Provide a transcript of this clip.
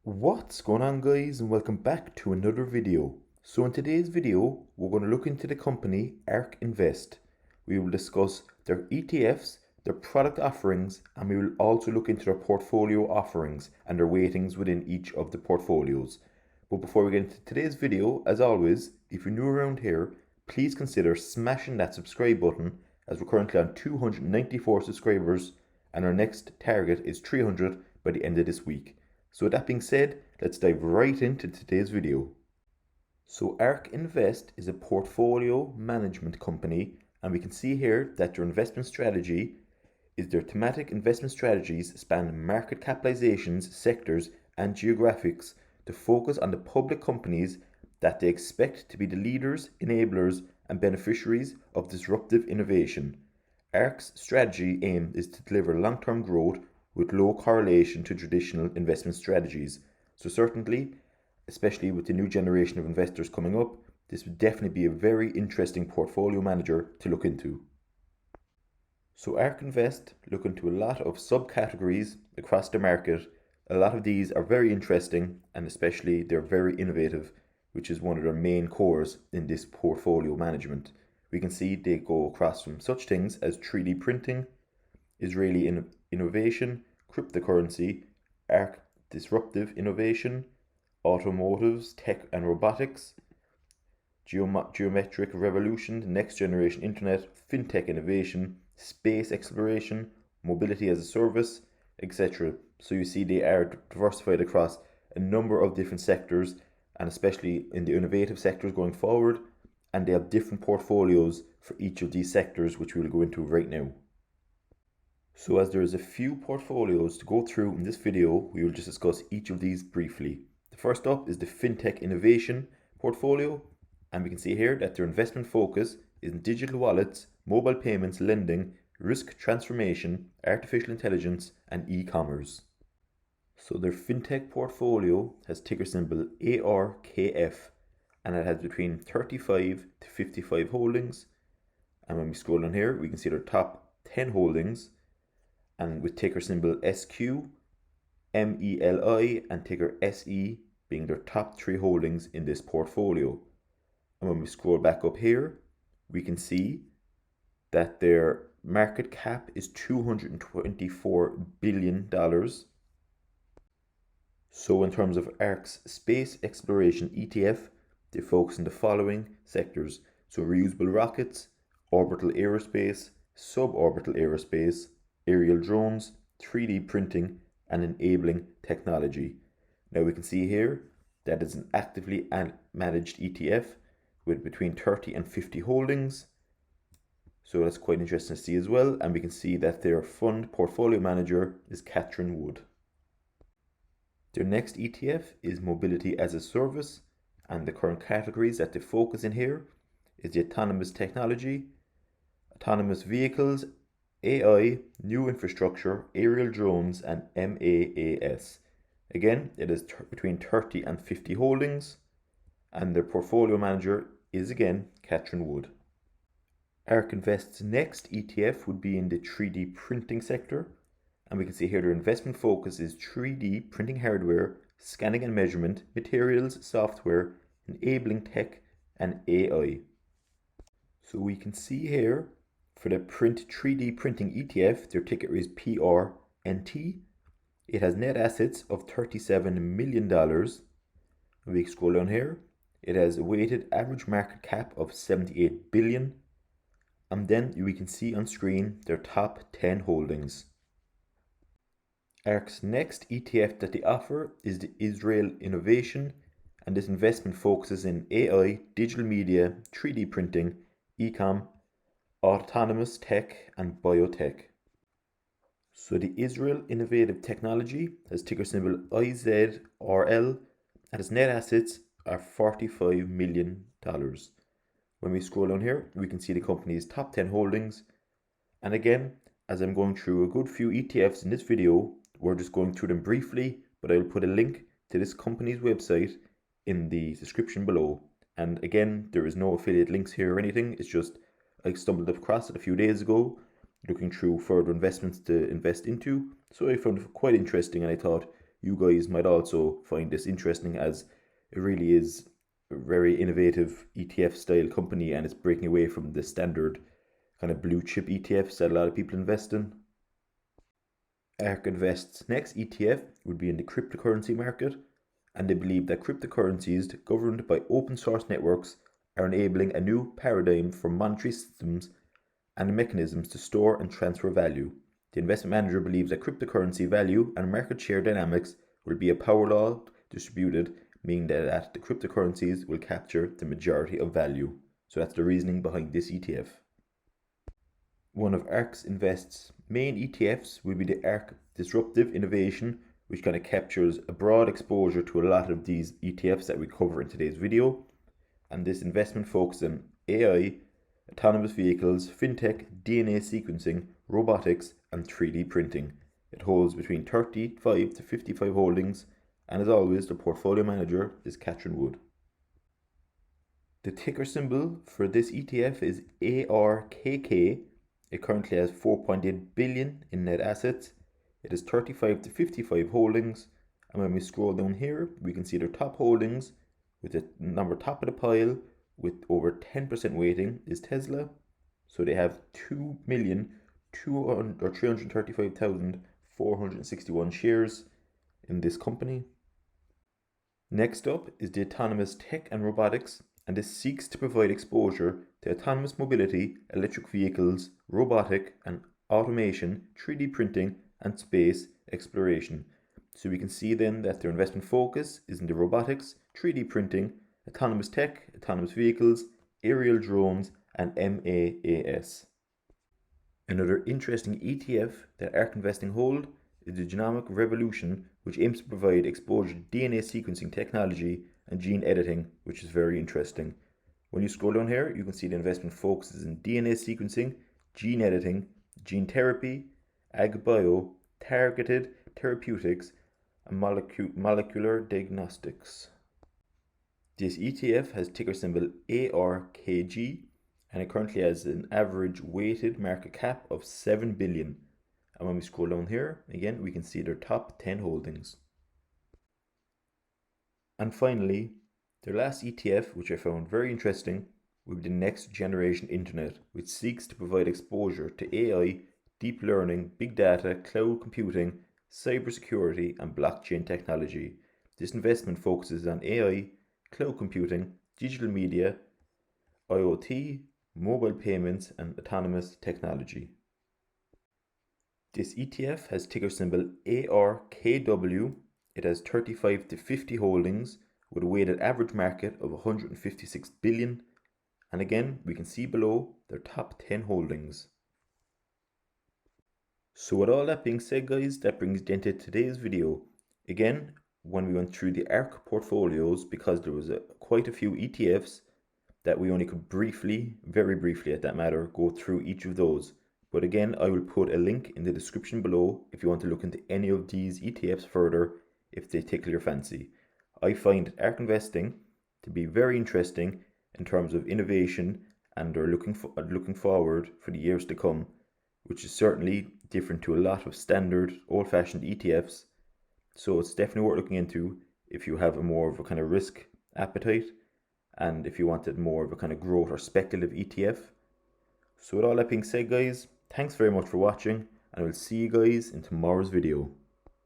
What's going on, guys, and welcome back to another video. So in today's video we're going to look into the company Ark Invest. We will discuss their ETFs, their product offerings, and we will also look into their portfolio offerings and their weightings within each of the portfolios. But before we get into today's video, as always, if you're new around here, please consider smashing that subscribe button, as we're currently on 294 subscribers and our next target is 300 by the end of this week. So with that being said, let's dive right into today's video. So ARK Invest is a portfolio management company, and we can see here that their investment strategy is their thematic investment strategies span market capitalizations, sectors and geographics to focus on the public companies that they expect to be the leaders, enablers and beneficiaries of disruptive innovation. ARK's strategy aim is to deliver long-term growth with low correlation to traditional investment strategies. So certainly, especially with the new generation of investors coming up, this would definitely be a very interesting portfolio manager to look into. So ARK Invest look into a lot of subcategories across the market. A lot of these are very interesting, and especially they're very innovative, which is one of their main cores in this portfolio management. We can see they go across from such things as 3D printing, Israeli innovation, cryptocurrency, ARK Disruptive Innovation, automotives, tech and robotics, Geometric Revolution, next generation internet, FinTech Innovation, space exploration, mobility as a service, etc. So you see they are diversified across a number of different sectors, and especially in the innovative sectors going forward, and they have different portfolios for each of these sectors, which we will go into right now. So as there is a few portfolios to go through in this video, we will just discuss each of these briefly. The first up is the FinTech Innovation portfolio, and we can see here that their investment focus is in digital wallets, mobile payments, lending, risk transformation, artificial intelligence and e-commerce. So their FinTech portfolio has ticker symbol ARKF, and it has between 35 to 55 holdings. And when we scroll down here, we can see their top 10 holdings, and with ticker symbol SQ, MELI and ticker SE being their top 3 holdings in this portfolio. And when we scroll back up here, we can see that their market cap is $224 billion. So in terms of ARK's space exploration ETF, they focus on the following sectors. So reusable rockets, orbital aerospace, suborbital aerospace, aerial drones, 3D printing and enabling technology. Now we can see here that it's an actively managed ETF with between 30 and 50 holdings. So that's quite interesting to see as well. And we can see that their fund portfolio manager is Catherine Wood. Their next ETF is mobility as a service, and the current categories that they focus in here is the autonomous technology, autonomous vehicles, AI, new infrastructure, aerial drones and MAAS. Again, it is between 30 and 50 holdings, and their portfolio manager is again Catherine Wood. ARK Invest's next ETF would be in the 3D printing sector, and we can see here their investment focus is 3D printing hardware, scanning and measurement, materials, software, enabling tech and AI. So we can see here for the 3D printing ETF, their ticker is PRNT. It has net assets of $37 million. We scroll down here. It has a weighted average market cap of 78 billion. And then we can see on screen their top 10 holdings. ARK's next ETF that they offer is the Israel Innovation, and this investment focuses in AI, digital media, 3D printing, e-com, autonomous tech and biotech. So the Israel Innovative Technology has ticker symbol IZRL, and its net assets are $45 million. When we scroll down here, we can see the company's top 10 holdings. And again, as I'm going through a good few ETFs in this video, we're just going through them briefly, but I'll put a link to this company's website in the description below. And again, there is no affiliate links here or anything. It's just I stumbled across it a few days ago, looking through further investments to invest into. So I found it quite interesting, and I thought you guys might also find this interesting, as it really is a very innovative ETF style company, and it's breaking away from the standard kind of blue chip ETFs that a lot of people invest in. ARK Invest's next ETF would be in the cryptocurrency market, and they believe that cryptocurrencies governed by open source networks are enabling a new paradigm for monetary systems and mechanisms to store and transfer value. The investment manager believes that cryptocurrency value and market share dynamics will be a power law distributed, meaning that the cryptocurrencies will capture the majority of value. So that's the reasoning behind this ETF. One of ARK Invest's main ETFs will be the ARK Disruptive Innovation, which kind of captures a broad exposure to a lot of these ETFs that we cover in today's video. And this investment focuses on AI, autonomous vehicles, FinTech, DNA sequencing, robotics, and 3D printing. It holds between 35 to 55 holdings, and as always, the portfolio manager is Catherine Wood. The ticker symbol for this ETF is ARKK. It currently has 4.8 billion in net assets. It has 35 to 55 holdings, and when we scroll down here, we can see their top holdings with the number top of the pile with over 10% weighting is Tesla. So they have 335,461 shares in this company. Next up is the autonomous tech and robotics, and this seeks to provide exposure to autonomous mobility, electric vehicles, robotic and automation, 3D printing, and space exploration. So we can see then that their investment focus is in the robotics, 3D printing, autonomous tech, autonomous vehicles, aerial drones, and MAAS. Another interesting ETF that ARK Investing hold is the Genomic Revolution, which aims to provide exposure to DNA sequencing technology and gene editing, which is very interesting. When you scroll down here, you can see the investment focuses in DNA sequencing, gene editing, gene therapy, ag-bio, targeted therapeutics, and molecular diagnostics. This ETF has ticker symbol ARKG, and it currently has an average weighted market cap of 7 billion. And when we scroll down here, again, we can see their top 10 holdings. And finally, their last ETF, which I found very interesting, will be the next generation internet, which seeks to provide exposure to AI, deep learning, big data, cloud computing, cybersecurity, and blockchain technology. This investment focuses on AI, cloud computing, digital media, IoT, mobile payments, and autonomous technology. This ETF has ticker symbol ARKW. It has 35 to 50 holdings with a weighted average market of 156 billion. And again, we can see below their top 10 holdings. So with all that being said, guys, that brings the end to today's video. Again, when we went through the ARK portfolios, because there was quite a few ETFs that we only could briefly, very briefly at that matter, go through each of those. But again, I will put a link in the description below if you want to look into any of these ETFs further if they tickle your fancy. I find ARK Investing to be very interesting in terms of innovation, and are looking forward for the years to come, which is certainly different to a lot of standard old-fashioned ETFs. So it's definitely worth looking into if you have a more of a kind of risk appetite, and if you wanted more of a kind of growth or speculative ETF. So with all that being said, guys, thanks very much for watching, and I will see you guys in tomorrow's video.